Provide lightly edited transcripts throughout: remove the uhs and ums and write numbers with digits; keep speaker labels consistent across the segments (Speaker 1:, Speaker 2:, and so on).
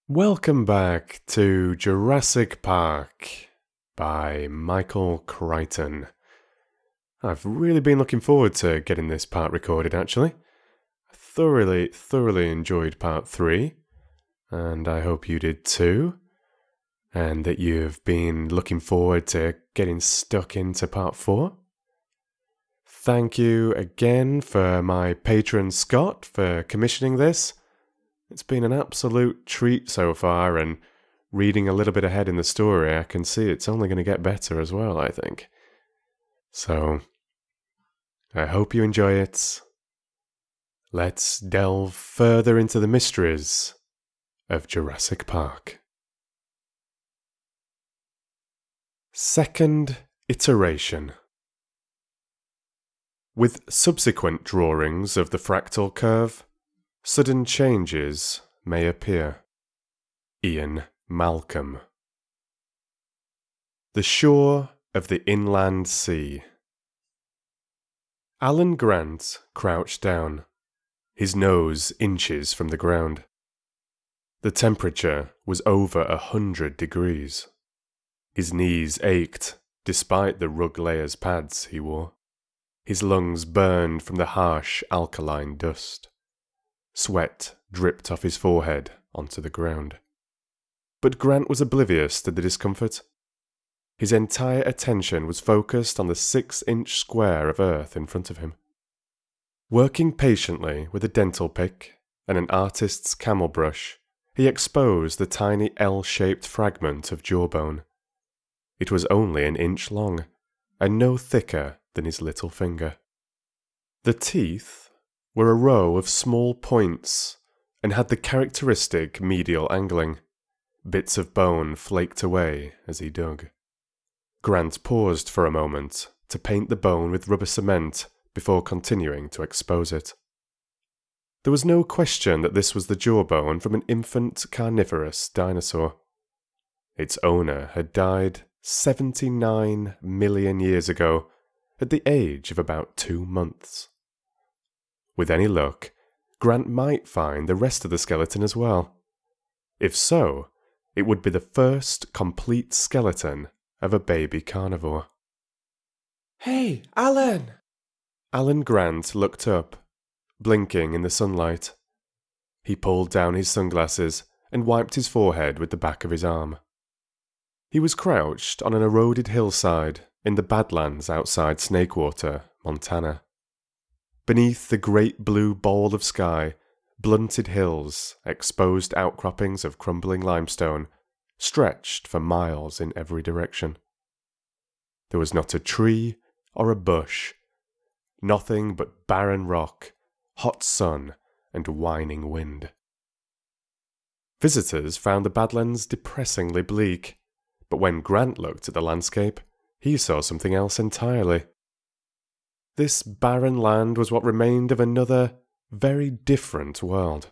Speaker 1: Welcome back to Jurassic Park by Michael Crichton. I've really been looking forward to getting this part recorded, actually. I thoroughly enjoyed part 3, and I hope you did too, and that you've been looking forward to getting stuck into part 4. Thank you again for my patron Scott for commissioning this. It's been an absolute treat so far, and reading a little bit ahead in the story, I can see it's only going to get better as well, I think. So, I hope you enjoy it. Let's delve further into the mysteries of Jurassic Park. Second iteration. With subsequent drawings of the fractal curve, sudden changes may appear. Ian Malcolm. The shore of the inland sea. Alan Grant crouched down, his nose inches from the ground. The temperature was over 100 degrees. His knees ached, despite the rug layers pads he wore. His lungs burned from the harsh alkaline dust. Sweat dripped off his forehead onto the ground. But Grant was oblivious to the discomfort. His entire attention was focused on the 6-inch square of earth in front of him. Working patiently with a dental pick and an artist's camel brush, he exposed the tiny L-shaped fragment of jawbone. It was only an inch long, and no thicker than his little finger. The teeth were a row of small points and had the characteristic medial angling. Bits of bone flaked away as he dug. Grant paused for a moment to paint the bone with rubber cement before continuing to expose it. There was no question that this was the jawbone from an infant carnivorous dinosaur. Its owner had died 79 million years ago at the age of about 2 months. With any luck, Grant might find the rest of the skeleton as well. If so, it would be the first complete skeleton of a baby carnivore. "Hey, Alan!" Alan Grant looked up, blinking in the sunlight. He pulled down his sunglasses and wiped his forehead with the back of his arm. He was crouched on an eroded hillside in the Badlands outside Snakewater, Montana. Beneath the great blue bowl of sky, blunted hills, exposed outcroppings of crumbling limestone, stretched for miles in every direction. There was not a tree or a bush, nothing but barren rock, hot sun, and whining wind. Visitors found the Badlands depressingly bleak, but when Grant looked at the landscape, he saw something else entirely. This barren land was what remained of another, very different world,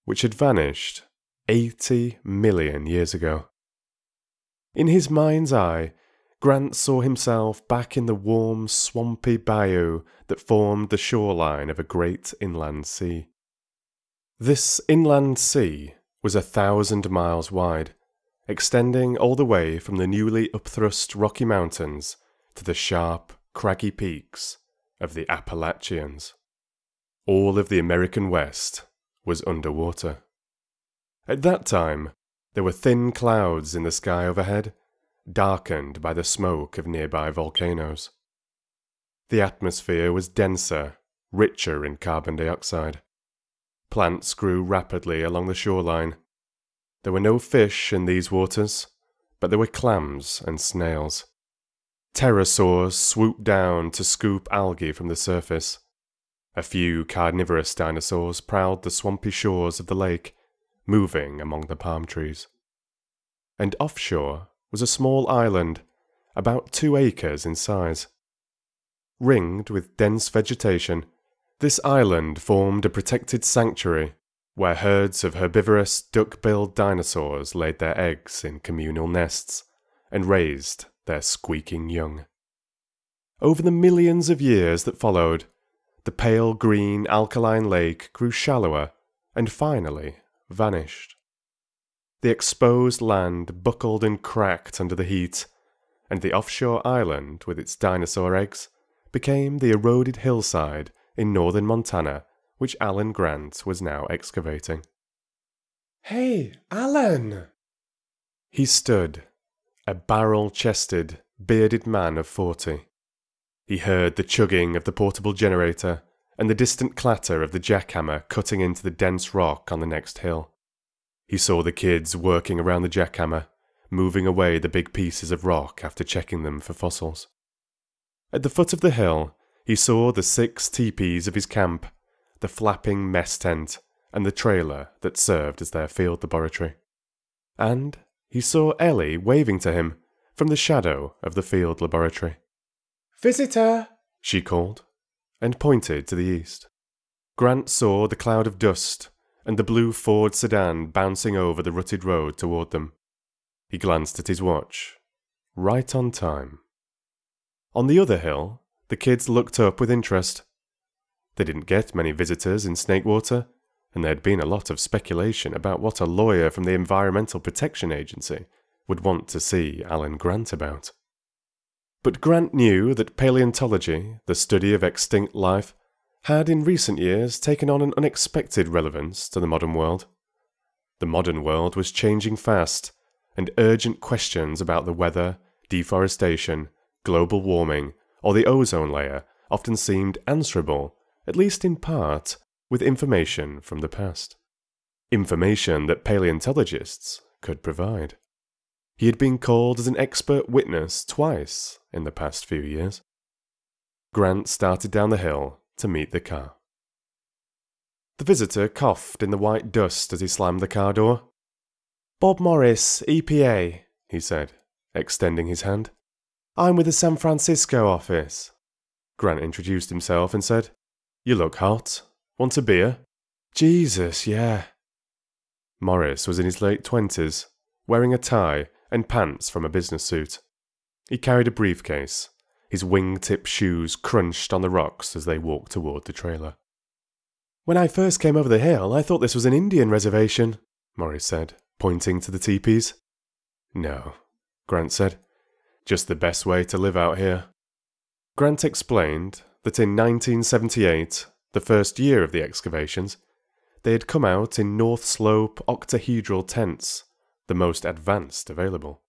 Speaker 1: which had vanished 80 million years ago. In his mind's eye, Grant saw himself back in the warm, swampy bayou that formed the shoreline of a great inland sea. This inland sea was 1,000 miles wide, extending all the way from the newly upthrust Rocky Mountains to the sharp, craggy peaks of the Appalachians. All of the American West was underwater. At that time, there were thin clouds in the sky overhead, darkened by the smoke of nearby volcanoes. The atmosphere was denser, richer in carbon dioxide. Plants grew rapidly along the shoreline. There were no fish in these waters, but there were clams and snails. Pterosaurs swooped down to scoop algae from the surface. A few carnivorous dinosaurs prowled the swampy shores of the lake, moving among the palm trees. And offshore was a small island, about 2 acres in size. Ringed with dense vegetation, this island formed a protected sanctuary where herds of herbivorous duck-billed dinosaurs laid their eggs in communal nests and raised their squeaking young. Over the millions of years that followed, the pale green alkaline lake grew shallower and finally vanished. The exposed land buckled and cracked under the heat, and the offshore island with its dinosaur eggs became the eroded hillside in northern Montana which Alan Grant was now excavating. "Hey, Alan!" He stood, a barrel-chested, bearded man of 40. He heard the chugging of the portable generator and the distant clatter of the jackhammer cutting into the dense rock on the next hill. He saw the kids working around the jackhammer, moving away the big pieces of rock after checking them for fossils. At the foot of the hill, he saw the 6 teepees of his camp, the flapping mess tent, and the trailer that served as their field laboratory. And he saw Ellie waving to him from the shadow of the field laboratory. "Visitor!" she called, and pointed to the east. Grant saw the cloud of dust and the blue Ford sedan bouncing over the rutted road toward them. He glanced at his watch. Right on time. On the other hill, the kids looked up with interest. They didn't get many visitors in Snakewater, and there had been a lot of speculation about what a lawyer from the Environmental Protection Agency would want to see Alan Grant about. But Grant knew that paleontology, the study of extinct life, had in recent years taken on an unexpected relevance to the modern world. The modern world was changing fast, and urgent questions about the weather, deforestation, global warming, or the ozone layer often seemed answerable, at least in part, with information from the past. Information that paleontologists could provide. He had been called as an expert witness twice in the past few years. Grant started down the hill to meet the car. The visitor coughed in the white dust as he slammed the car door. "Bob Morris, EPA," he said, extending his hand. "I'm with the San Francisco office." Grant introduced himself and said, "You look hot. Want a beer?" "Jesus, yeah." Morris was in his late 20s, wearing a tie and pants from a business suit. He carried a briefcase. His wing-tip shoes crunched on the rocks as they walked toward the trailer. "When I first came over the hill, I thought this was an Indian reservation," Morris said, pointing to the teepees. "No," Grant said. "Just the best way to live out here." Grant explained that in 1978, the first year of the excavations, they had come out in North Slope octahedral tents, the most advanced available.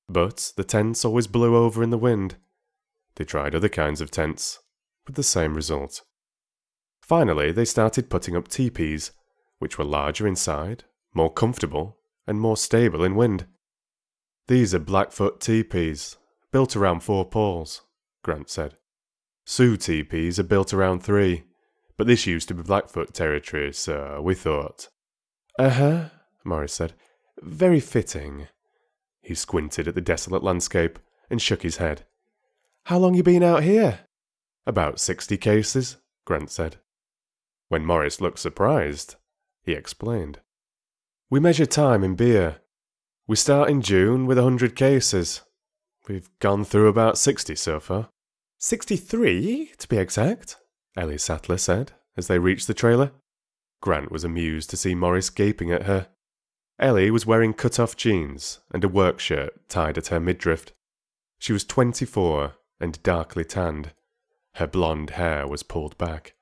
Speaker 1: But the tents always blew over in the wind. They tried other kinds of tents, with the same result. Finally, they started putting up teepees, which were larger inside, more comfortable, and more stable in wind. "These are Blackfoot teepees, built around 4 poles," Grant said. "Sioux teepees are built around 3, but this used to be Blackfoot territory, so we thought." "Uh-huh," Morris said. "Very fitting." He squinted at the desolate landscape and shook his head. "How long you been out here?" "About 60 cases," Grant said. When Morris looked surprised, he explained. "We measure time in beer. We start in June with 100 cases. We've gone through about 60 so far." 63, to be exact," Ellie Sattler said as they reached the trailer. Grant was amused to see Morris gaping at her. Ellie was wearing cut-off jeans and a work shirt tied at her midriff. She was 24 and darkly tanned. Her blonde hair was pulled back.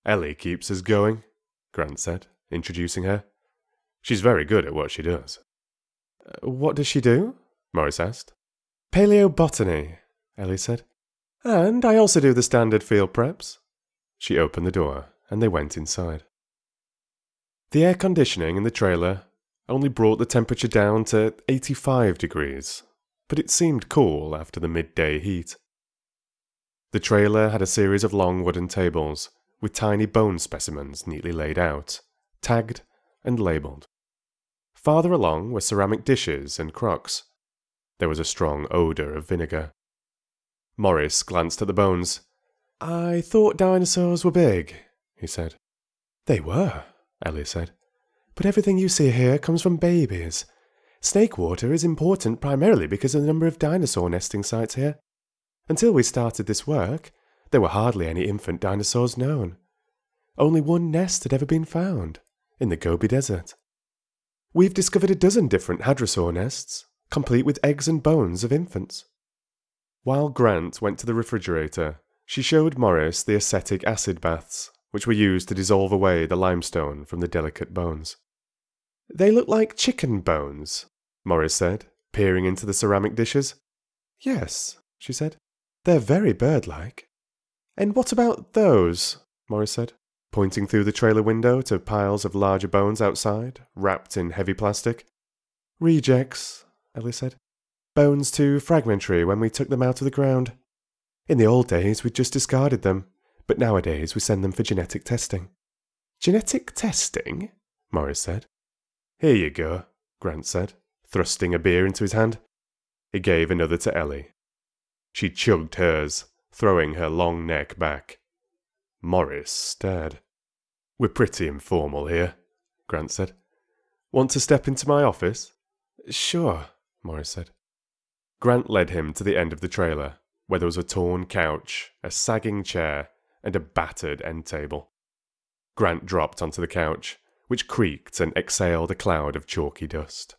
Speaker 1: "Ellie keeps us going," Grant said, introducing her. "She's very good at what she does." "What does she do?" Morris asked. "Paleobotany," Ellie said. "And I also do the standard field preps." She opened the door and they went inside. The air conditioning in the trailer only brought the temperature down to 85 degrees, but it seemed cool after the midday heat. The trailer had a series of long wooden tables with tiny bone specimens neatly laid out, tagged and labelled. Farther along were ceramic dishes and crocks. There was a strong odour of vinegar. Morris glanced at the bones. "I thought dinosaurs were big," he said. "They were," Ellie said. "But everything you see here comes from babies. Snakewater is important primarily because of the number of dinosaur nesting sites here. Until we started this work, there were hardly any infant dinosaurs known. Only one nest had ever been found, in the Gobi Desert." We've discovered a dozen different hadrosaur nests, complete with eggs and bones of infants. While Grant went to the refrigerator, she showed Morris the acetic acid baths, which were used to dissolve away the limestone from the delicate bones. They look like chicken bones, Morris said, peering into the ceramic dishes. Yes, she said. They're very bird-like. And what about those? Morris said, pointing through the trailer window to piles of larger bones outside, wrapped in heavy plastic. Rejects, Ellie said. Bones too fragmentary when we took them out of the ground. In the old days we'd just discarded them, but nowadays we send them for genetic testing. Genetic testing? Morris said. Here you go, Grant said, thrusting a beer into his hand. He gave another to Ellie. She chugged hers, throwing her long neck back. Morris stared. We're pretty informal here, Grant said. Want to step into my office? Sure, Morris said. Grant led him to the end of the trailer, where there was a torn couch, a sagging chair, and a battered end table. Grant dropped onto the couch, which creaked and exhaled a cloud of chalky dust.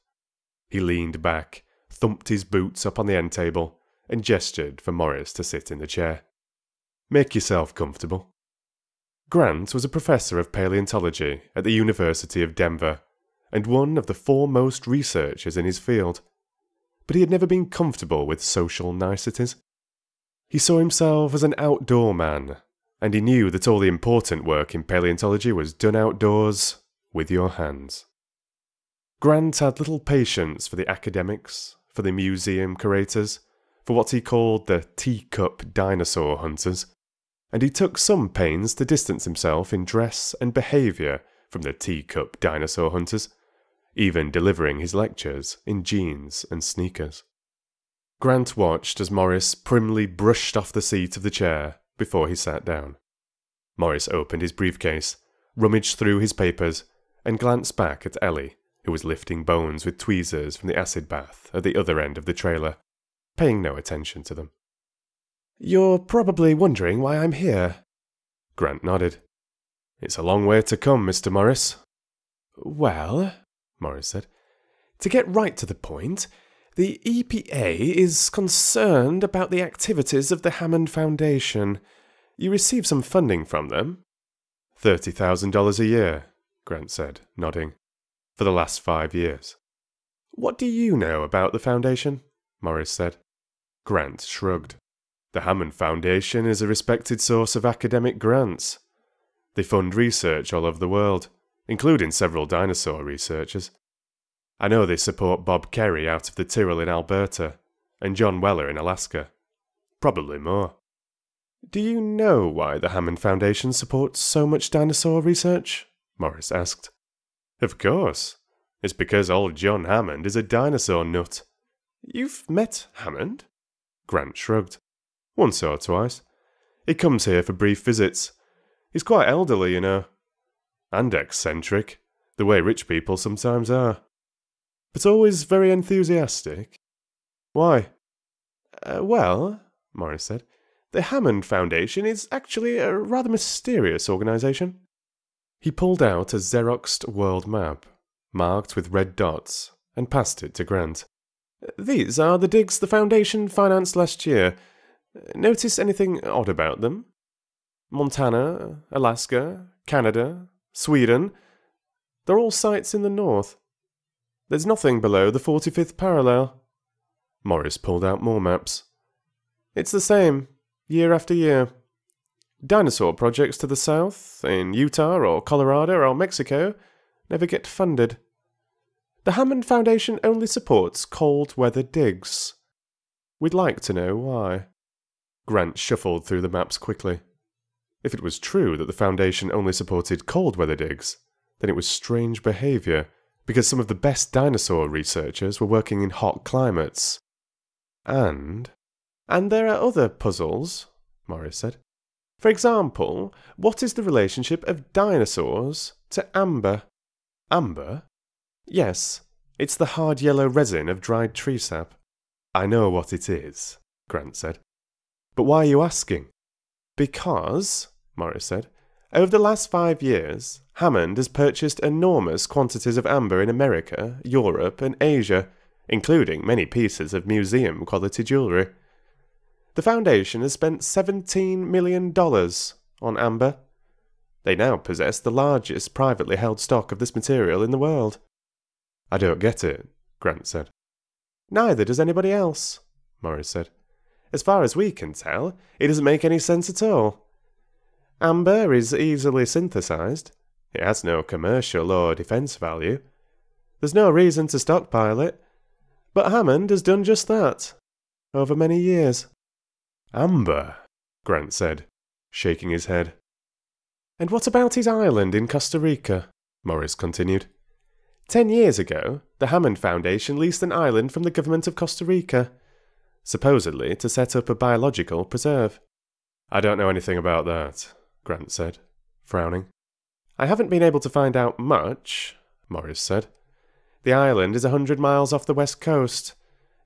Speaker 1: He leaned back, thumped his boots up on the end table, and gestured for Morris to sit in the chair. Make yourself comfortable. Grant was a professor of paleontology at the University of Denver, and one of the foremost researchers in his field. But he had never been comfortable with social niceties. He saw himself as an outdoor man, and he knew that all the important work in paleontology was done outdoors, with your hands. Grant had little patience for the academics, for the museum curators, for what he called the teacup dinosaur hunters, and he took some pains to distance himself in dress and behaviour from the teacup dinosaur hunters, even delivering his lectures in jeans and sneakers. Grant watched as Morris primly brushed off the seat of the chair before he sat down. Morris opened his briefcase, rummaged through his papers, and glanced back at Ellie, who was lifting bones with tweezers from the acid bath at the other end of the trailer, paying no attention to them. You're probably wondering why I'm here. Grant nodded. It's a long way to come, Mr. Morris. Well, Morris said, to get right to the point, the EPA is concerned about the activities of the Hammond Foundation. You receive some funding from them. $30,000 a year, Grant said, nodding. For the last 5 years. What do you know about the Foundation? Morris said. Grant shrugged. The Hammond Foundation is a respected source of academic grants. They fund research all over the world, including several dinosaur researchers. I know they support Bob Kerry out of the Tyrrell in Alberta, and John Weller in Alaska. Probably more. Do you know why the Hammond Foundation supports so much dinosaur research? Morris asked. Of course. It's because old John Hammond is a dinosaur nut. You've met Hammond? Grant shrugged. Once or twice. He comes here for brief visits. He's quite elderly, you know. And eccentric, the way rich people sometimes are. But always very enthusiastic. Why? Well, Morris said, the Hammond Foundation is actually a rather mysterious organisation. He pulled out a Xeroxed world map, marked with red dots, and passed it to Grant. These are the digs the Foundation financed last year. Notice anything odd about them? Montana, Alaska, Canada, Sweden. They're all sites in the north. There's nothing below the 45th parallel. Morris pulled out more maps. It's the same, year after year. Dinosaur projects to the south, in Utah or Colorado or Mexico, never get funded. The Hammond Foundation only supports cold weather digs. We'd like to know why. Grant shuffled through the maps quickly. If it was true that the Foundation only supported cold weather digs, then it was strange behaviour, because some of the best dinosaur researchers were working in hot climates. And there are other puzzles, Morris said. For example, what is the relationship of dinosaurs to amber? Amber? Yes, it's the hard yellow resin of dried tree sap. I know what it is, Grant said. But why are you asking? Because, Morris said, Over the last 5 years, Hammond has purchased enormous quantities of amber in America, Europe, and Asia, including many pieces of museum-quality jewellery. The Foundation has spent $17 million on amber. They now possess the largest privately held stock of this material in the world. I don't get it, Grant said. Neither does anybody else, Morris said. As far as we can tell, it doesn't make any sense at all. Amber is easily synthesized. It has no commercial or defense value. There's no reason to stockpile it. But Hammond has done just that, over many years. Amber, Grant said, shaking his head. And what about his island in Costa Rica? Morris continued. 10 years ago, the Hammond Foundation leased an island from the government of Costa Rica, supposedly to set up a biological preserve. I don't know anything about that, Grant said, frowning. I haven't been able to find out much, Morris said. The island is 100 miles off the west coast.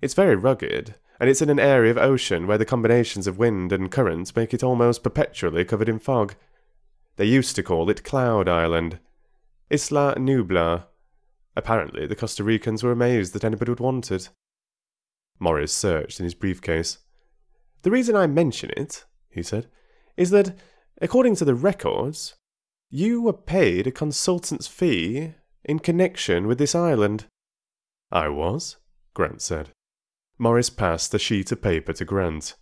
Speaker 1: It's very rugged, and it's in an area of ocean where the combinations of wind and current make it almost perpetually covered in fog. They used to call it Cloud Island, Isla Nublar. Apparently, the Costa Ricans were amazed that anybody would want it. Morris searched in his briefcase. The reason I mention it, he said, is that, according to the records, you were paid a consultant's fee in connection with this island. I was, Grant said. Morris passed a sheet of paper to Grant.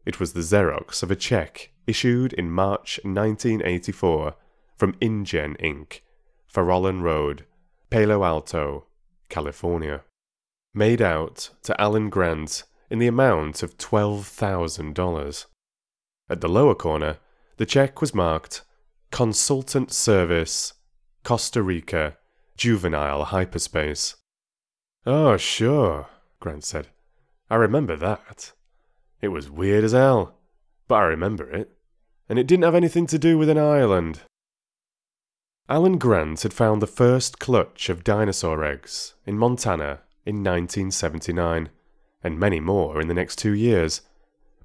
Speaker 1: It was the Xerox of a cheque issued in March 1984 from InGen Inc., Farallon Road, Palo Alto, California. Made out to Alan Grant in the amount of $12,000. At the lower corner, the cheque was marked Consultant Service, Costa Rica, Juvenile Hyperspace. Oh, sure, Grant said. I remember that. It was weird as hell, but I remember it. And it didn't have anything to do with an island. Alan Grant had found the first clutch of dinosaur eggs in Montana in 1979, and many more in the next 2 years,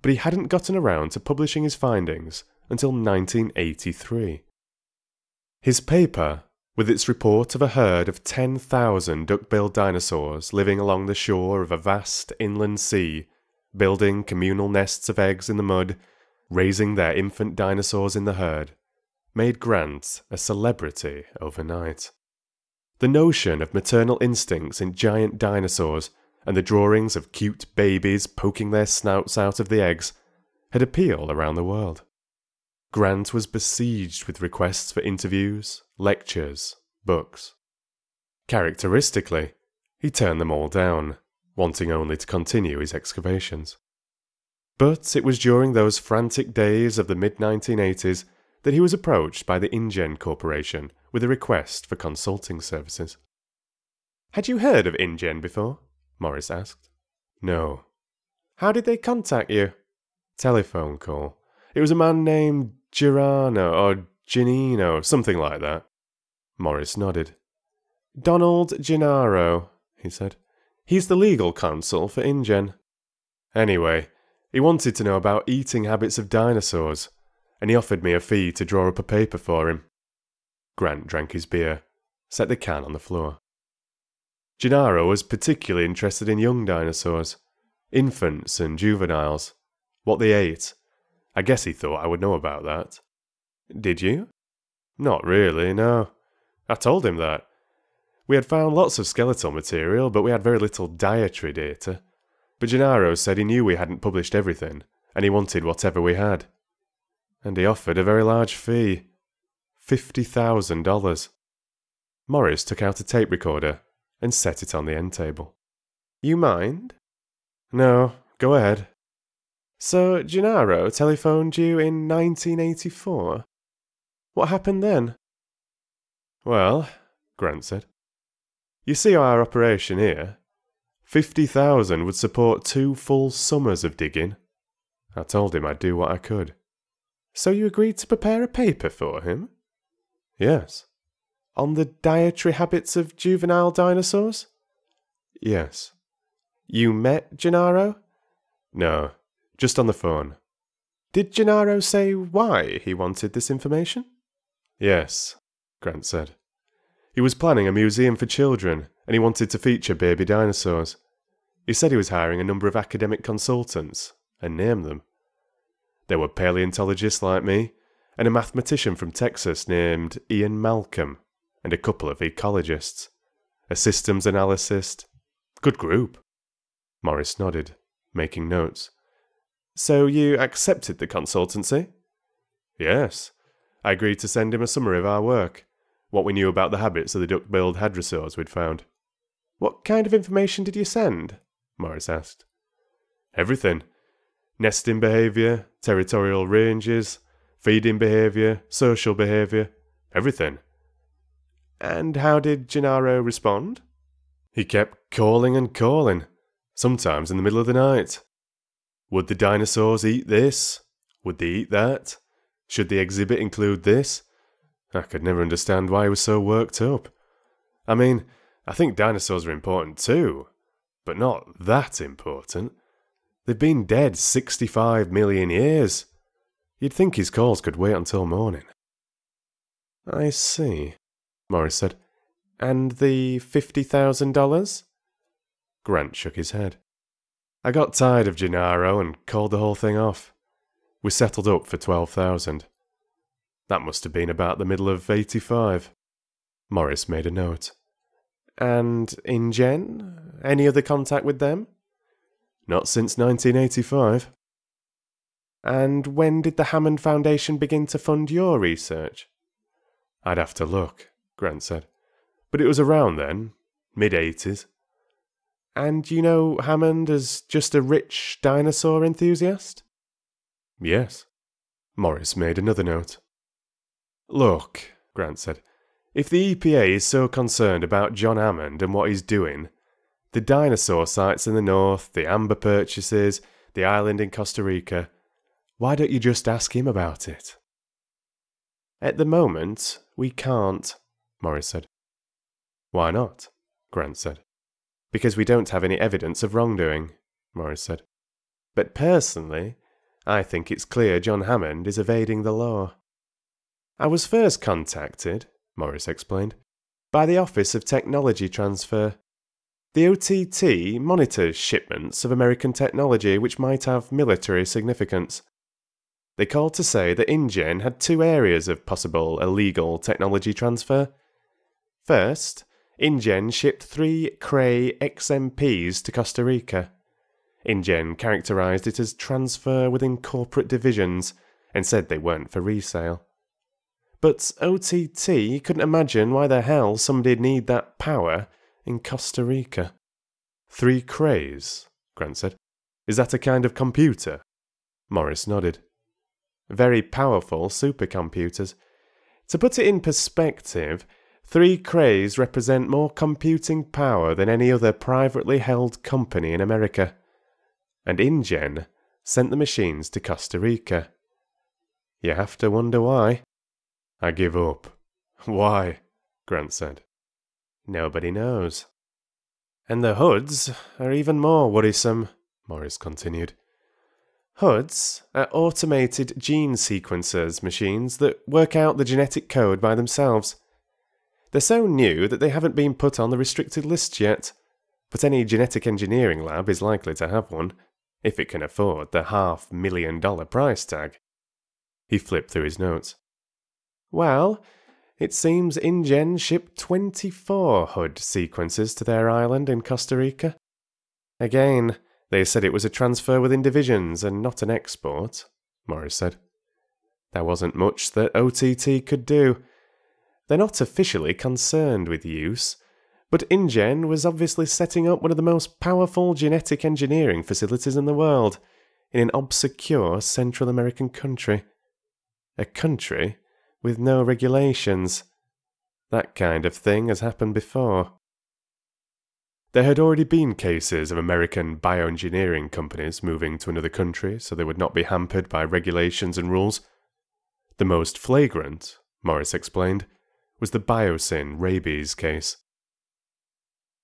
Speaker 1: but he hadn't gotten around to publishing his findings until 1983. His paper, with its report of a herd of 10,000 duck-billed dinosaurs living along the shore of a vast inland sea, building communal nests of eggs in the mud, raising their infant dinosaurs in the herd, made Grant a celebrity overnight. The notion of maternal instincts in giant dinosaurs and the drawings of cute babies poking their snouts out of the eggs had appeal around the world. Grant was besieged with requests for interviews, lectures, books. Characteristically, he turned them all down, wanting only to continue his excavations. But it was during those frantic days of the mid-1980s that he was approached by the InGen Corporation with a request for consulting services. Had you heard of InGen before? Morris asked. No. How did they contact you? Telephone call. It was a man named Girano or Giannino, something like that. Morris nodded. Donald Gennaro, he said. He's the legal counsel for InGen. Anyway, he wanted to know about eating habits of dinosaurs, and he offered me a fee to draw up a paper for him. Grant drank his beer, set the can on the floor. Gennaro was particularly interested in young dinosaurs, infants and juveniles, what they ate. I guess he thought I would know about that. Did you? Not really, no. I told him that. We had found lots of skeletal material, but we had very little dietary data. But Gennaro said he knew we hadn't published everything, and he wanted whatever we had. And he offered a very large fee. $50,000. Morris took out a tape recorder and set it on the end table. You mind? No, go ahead. So Gennaro telephoned you in 1984? What happened then? Well, Grant said, you see our operation here. 50,000 would support 2 full summers of digging. I told him I'd do what I could. So you agreed to prepare a paper for him? Yes. On the dietary habits of juvenile dinosaurs? Yes. You met Gennaro? No, just on the phone. Did Gennaro say why he wanted this information? Yes, Grant said. He was planning a museum for children, and he wanted to feature baby dinosaurs. He said he was hiring a number of academic consultants, and named them. There were paleontologists like me, and a mathematician from Texas named Ian Malcolm, and a couple of ecologists. A systems analyst. Good group. Morris nodded, making notes. So you accepted the consultancy? Yes. I agreed to send him a summary of our work, what we knew about the habits of the duck-billed hadrosaurs we'd found. What kind of information did you send? Morris asked. Everything. Nesting behaviour, territorial ranges, feeding behaviour, social behaviour, everything. And how did Gennaro respond? He kept calling and calling, sometimes in the middle of the night. Would the dinosaurs eat this? Would they eat that? Should the exhibit include this? I could never understand why he was so worked up. I mean, I think dinosaurs are important too, but not that important. They've been dead 65 million years. You'd think his calls could wait until morning. I see, Morris said. And the $50,000? Grant shook his head. I got tired of Gennaro and called the whole thing off. We settled up for $12,000. That must have been about the middle of '85. Morris made a note. And InGen? Any other contact with them? Not since 1985. And when did the Hammond Foundation begin to fund your research? I'd have to look, Grant said. But it was around then, mid-80s. And you know Hammond as just a rich dinosaur enthusiast? Yes. Morris made another note. Look, Grant said, if the EPA is so concerned about John Hammond and what he's doing, the dinosaur sites in the north, the amber purchases, the island in Costa Rica, why don't you just ask him about it? At the moment, we can't, Morris said. Why not? Grant said. Because we don't have any evidence of wrongdoing, Morris said. But personally, I think it's clear John Hammond is evading the law. I was first contacted, Morris explained, by the Office of Technology Transfer. The OTT monitors shipments of American technology which might have military significance. They called to say that InGen had two areas of possible illegal technology transfer. First, InGen shipped 3 Cray XMPs to Costa Rica. InGen characterised it as transfer within corporate divisions and said they weren't for resale. But OTT couldn't imagine why the hell somebody'd need that power in Costa Rica. 3 Crays, Grant said. Is that a kind of computer? Morris nodded. Very powerful supercomputers. To put it in perspective, 3 Crays represent more computing power than any other privately held company in America. And InGen sent the machines to Costa Rica. You have to wonder why. I give up. Why? Grant said. Nobody knows. And the HUDs are even more worrisome, Morris continued. HUDs are automated gene sequencers machines that work out the genetic code by themselves. They're so new that they haven't been put on the restricted list yet, but any genetic engineering lab is likely to have one, if it can afford the $500,000 price tag. He flipped through his notes. Well, it seems InGen shipped 24 HUD sequences to their island in Costa Rica. Again, they said it was a transfer within divisions and not an export, Morris said. There wasn't much that OTT could do. They're not officially concerned with use, but InGen was obviously setting up one of the most powerful genetic engineering facilities in the world, in an obscure Central American country. A country with no regulations. That kind of thing has happened before. There had already been cases of American bioengineering companies moving to another country so they would not be hampered by regulations and rules. The most flagrant, Morris explained, was the Biosyn rabies case.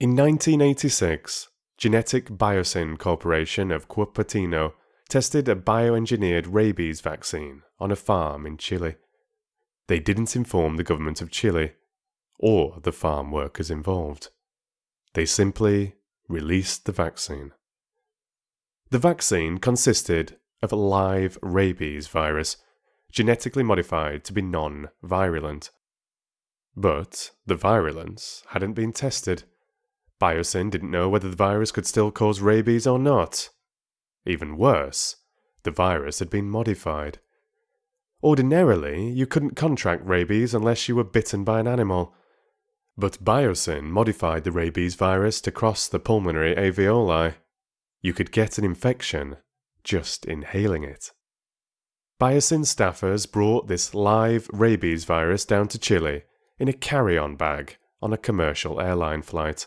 Speaker 1: In 1986, Genetic Biosyn Corporation of Cupertino tested a bioengineered rabies vaccine on a farm in Chile. They didn't inform the government of Chile, or the farm workers involved. They simply released the vaccine. The vaccine consisted of a live rabies virus, genetically modified to be non-virulent. But the virulence hadn't been tested. Biosyn didn't know whether the virus could still cause rabies or not. Even worse, the virus had been modified. Ordinarily, you couldn't contract rabies unless you were bitten by an animal. But Biosyn modified the rabies virus to cross the pulmonary alveoli. You could get an infection just inhaling it. Biosyn staffers brought this live rabies virus down to Chile in a carry-on bag on a commercial airline flight.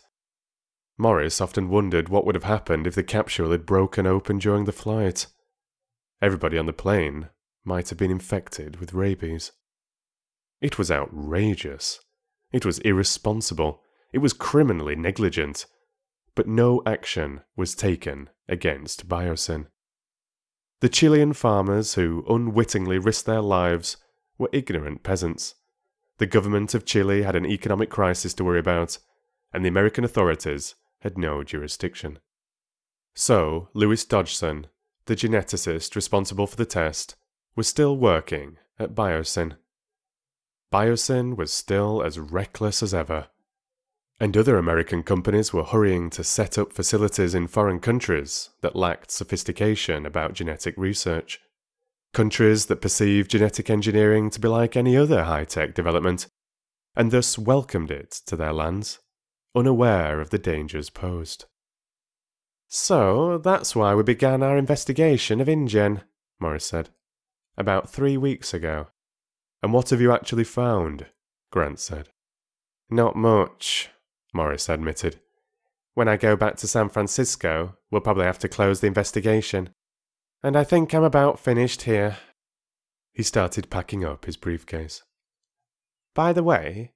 Speaker 1: Morris often wondered what would have happened if the capsule had broken open during the flight. Everybody on the plane might have been infected with rabies. It was outrageous. It was irresponsible. It was criminally negligent. But no action was taken against Biosyn. The Chilean farmers who unwittingly risked their lives were ignorant peasants. The government of Chile had an economic crisis to worry about, and the American authorities had no jurisdiction. So, Louis Dodgson, the geneticist responsible for the test, was still working at Biosyn. Biosyn was still as reckless as ever. And other American companies were hurrying to set up facilities in foreign countries that lacked sophistication about genetic research. Countries that perceived genetic engineering to be like any other high-tech development, and thus welcomed it to their lands, unaware of the dangers posed. "So, that's why we began our investigation of InGen," Morris said. "About 3 weeks ago." "And what have you actually found?" Grant said. "Not much," Morris admitted. "When I go back to San Francisco, we'll probably have to close the investigation. And I think I'm about finished here." He started packing up his briefcase. "By the way,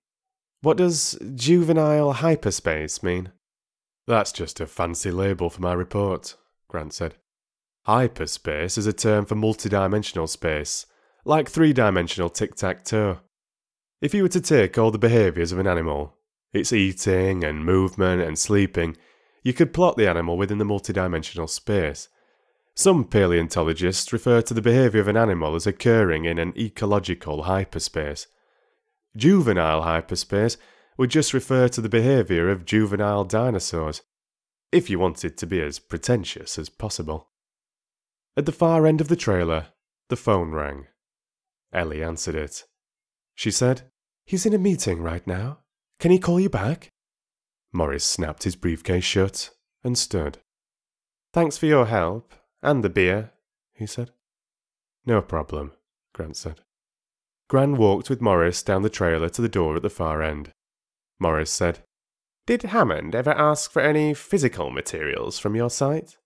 Speaker 1: what does juvenile hyperspace mean?" "That's just a fancy label for my report," Grant said. "Hyperspace is a term for multidimensional space, like three-dimensional tic-tac-toe. If you were to take all the behaviours of an animal, its eating and movement and sleeping, you could plot the animal within the multidimensional space. Some paleontologists refer to the behaviour of an animal as occurring in an ecological hyperspace. Juvenile hyperspace would just refer to the behaviour of juvenile dinosaurs, if you wanted to be as pretentious as possible." At the far end of the trailer, the phone rang. Ellie answered it. She said, "He's in a meeting right now. Can he call you back?" Morris snapped his briefcase shut and stood. "Thanks for your help, and the beer," he said. "No problem," Grant said. Gran walked with Morris down the trailer to the door at the far end. Morris said, "Did Hammond ever ask for any physical materials from your site?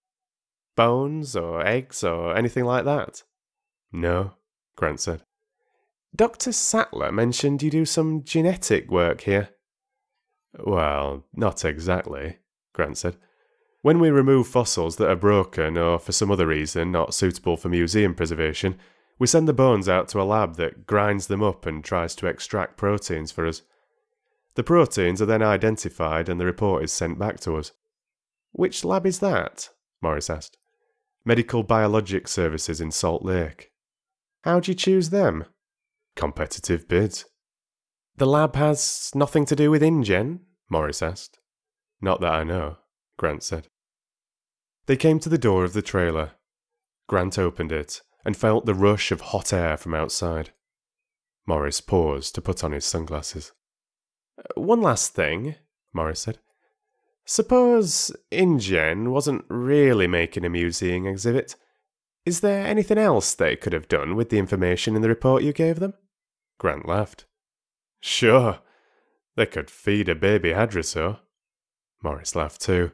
Speaker 1: Bones or eggs or anything like that?" "No," Grant said. "Dr. Sattler mentioned you do some genetic work here." "Well, not exactly," Grant said. "When we remove fossils that are broken or for some other reason not suitable for museum preservation, we send the bones out to a lab that grinds them up and tries to extract proteins for us. The proteins are then identified and the report is sent back to us." "Which lab is that?" Morris asked. "Medical Biologic Services in Salt Lake." "How'd you choose them?" "Competitive bids." "The lab has nothing to do with InGen?" Morris asked. "Not that I know," Grant said. They came to the door of the trailer. Grant opened it and felt the rush of hot air from outside. Morris paused to put on his sunglasses. "One last thing," Morris said. "Suppose InGen wasn't really making a museum exhibit. Is there anything else they could have done with the information in the report you gave them?" Grant laughed. "Sure. They could feed a baby hadrosaur." Morris laughed too.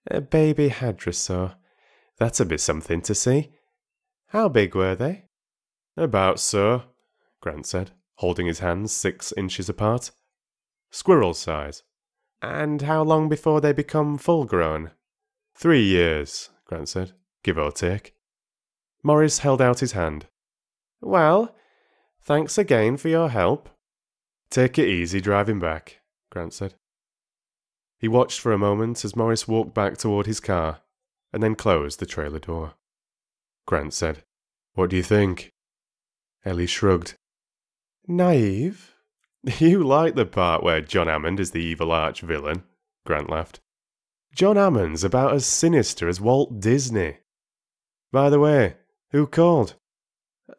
Speaker 1: "A baby hadrosaur. That'd be something to see. How big were they?" "About so," Grant said, holding his hands 6 inches apart. "Squirrel size." "And how long before they become full-grown?" 3 years, Grant said, give or take. Morris held out his hand. "Well, Thanks again for your help. Take it easy driving back, Grant said. He watched for a moment as Morris walked back toward his car, and then closed the trailer door. Grant said, "What do you think?" Ellie shrugged. "Naive? You like the part where John Hammond is the evil arch-villain," Grant laughed. "John Hammond's about as sinister as Walt Disney. By the way, who called?"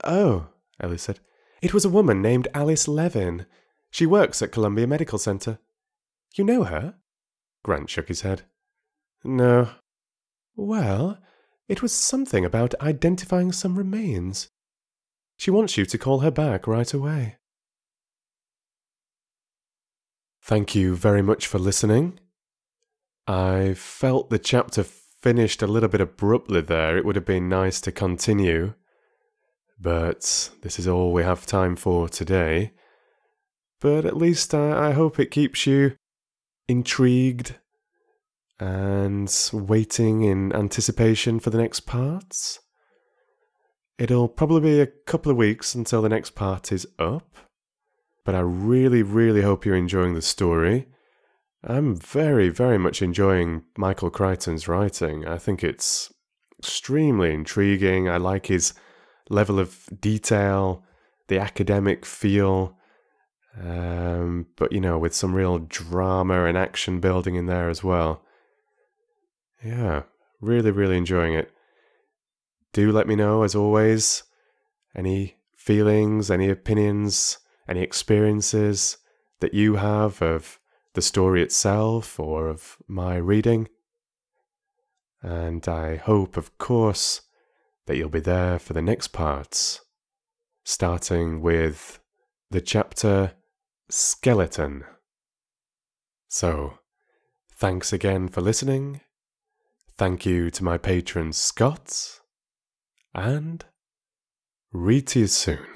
Speaker 1: "Oh," Ellie said, "it was a woman named Alice Levin. She works at Columbia Medical Center. You know her?" Grant shook his head. "No." "Well, it was something about identifying some remains. She wants you to call her back right away." Thank you very much for listening. I felt the chapter finished a little bit abruptly there. It would have been nice to continue, but this is all we have time for today. But at least I hope it keeps you intrigued and waiting in anticipation for the next parts. It'll probably be a couple of weeks until the next part is up, but I really, really hope you're enjoying the story. I'm very, very much enjoying Michael Crichton's writing. I think it's extremely intriguing. I like his level of detail, the academic feel, but, you know, with some real drama and action building in there as well. Yeah, really, really enjoying it. Do let me know, as always, any feelings, any opinions, any experiences that you have of the story itself or of my reading. And I hope, of course, that you'll be there for the next parts, starting with the chapter Skeleton. So, thanks again for listening. Thank you to my patron Scott, and read to you soon.